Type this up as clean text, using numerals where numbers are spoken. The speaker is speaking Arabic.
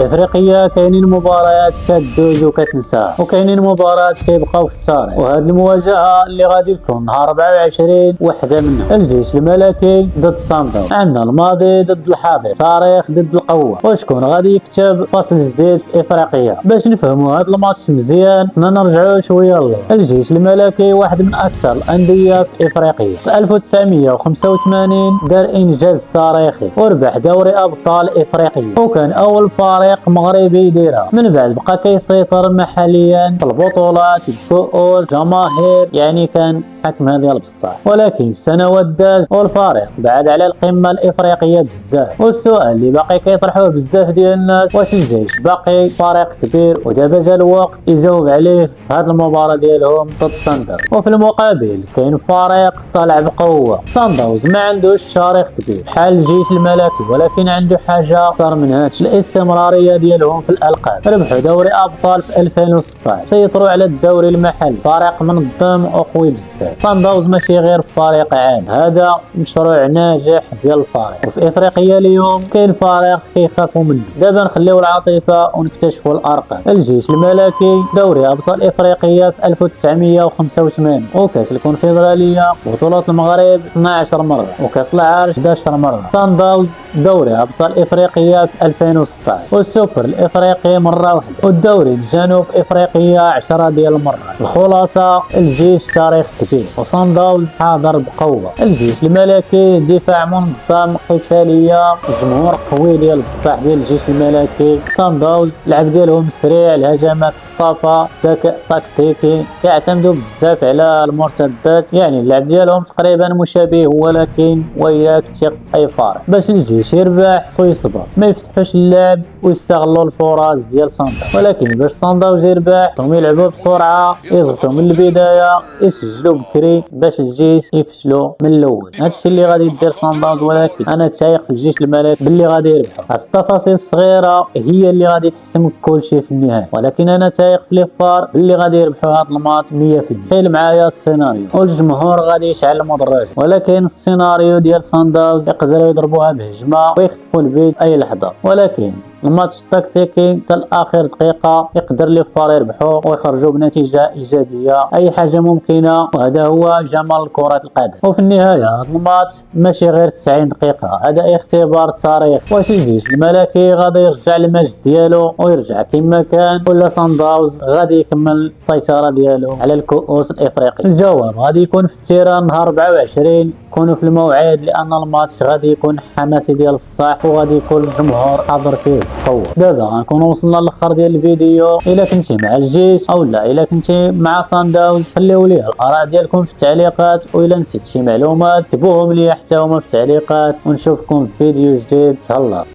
الافريقيه كاينين مباريات كدوز وكتنسى، وكاينين مباريات كيبقاو في التاريخ. وهذه المواجهه اللي غادي تكون نهار 24 وحده منهم. الجيش الملكي ضد صندوق، عندنا الماضي ضد الحاضر، تاريخ ضد القوه. وشكون غادي يكتب فصل جديد في افريقيا؟ باش نفهموا هذا الماتش مزيان خصنا نرجعوا شويه للور. الجيش الملكي واحد من اكثر الانديه في افريقيا. في 1985 دار انجاز تاريخي وربح دوري ابطال افريقيا، وكان اول فريق مغربي يديرها. من بعد بقى كيسيطر محليا في البطولات، الكؤوس، جماهير، يعني كان حكمها ديال بصح. ولكن السنوات داز والفريق بعد على القمه الافريقيه بزاف. والسؤال اللي باقي كيطرحوه بزاف ديال الناس، واش الجيش باقي فريق كبير؟ ودابا جا الوقت يجاوب عليه في هذه المباراه ديالهم ضد صندوق. وفي المقابل كاين فريق طالع بقوه. صندوق ما عندوش تاريخ كبير بحال الجيش الملكي، ولكن عنده حاجه اكثر من هذا، الاستمراريه ديالهم في الالقاب. ربحوا دوري ابطال في 2016، سيطروا على الدوري المحلي، فريق منظم وقوي بزاف. صندوق ماشي غير فريق عام، هذا مشروع ناجح ديال الفريق. وفي افريقيا اليوم كاين فريق كيخافوا منه. دابا نخليو العاطفه ونكتشفوا الارقام. الجيش الملكي دوري ابطال افريقيا في 1985، وكاس الكونفدراليه، بطولات المغرب 12 مره، وكاس العرش 11 مره. صندوق دوري ابطال افريقيا في 2016، والسوبر الافريقي مره واحده، والدوري الجنوب افريقيا 10 ديال المرات. الخلاصه الجيش تاريخ كبير، وصندوق حاضر بقوه. الجيش الملكي دفاع منظم، قتاليه، جمهور قوي ديال بصح ديال الجيش الملكي. صندوق اللعب ديالهم سريع، الهجمات خطافه، ذكاء تكتيكي، يعتمدوا بزاف على المرتدات. يعني اللعب ديالهم تقريبا مشابه، ولكن وياك ثق اي فرق. باش الجيش يربح ويصبر، ما يفتحوش اللعب ويستغلوا الفرص ديال صندوق. ولكن باش صندوق يربح هم يلعبوا بسرعه، يضغطوا من البدايه، يسجلوا بكري باش الجيش يفشلوا من الاول. هادشي اللي غادي يدير صندوق، ولكن انا تايق في الجيش الملكي باللي غادي يربحوا. هاد التفاصيل الصغيره هي اللي غادي تحسم كل شيء في النهايه، ولكن انا تايق في ليفار باللي غادي يربحوا هاد الماتش 100%. تخيل معايا السيناريو، والجمهور غادي يشعل المدرج، ولكن السيناريو ديال صندوق يقدروا يضربوها بهجمه ويخطفوا البيت اي لحظه. ولكن الماتش التكتيكي حتى لاخر دقيقه يقدر ليفار يربحوا ويخرجوا بنتيجه ايجابيه. اي حاجه ممكنه، وهذا هو جمال كره القدم. وفي النهايه هذا الماتش ماشي غير 90 دقيقه، هذا اختبار تاريخ. واش الجيش الملكي غادي يرجع للمجد ديالو ويرجع كما كان، ولا صندوق غادي يكمل السيطره ديالو على الكؤوس الافريقي؟ الجواب غادي يكون في التيران نهار 24. كونوا في الموعد، لان الماتش غادي يكون حماسي ديال بصح، وغادي يكون الجمهور حاضر فيه بقوه. دابا غنكونوا وصلنا للاخر ديال الفيديو. الا كنتي مع الجيش او لا الا كنتي مع صندوق، خليو لي الاراء ديالكم في التعليقات. والا نسيت شي معلومات كتبوهم لي حتى هما في التعليقات، ونشوفكم في فيديو جديد. تهلا.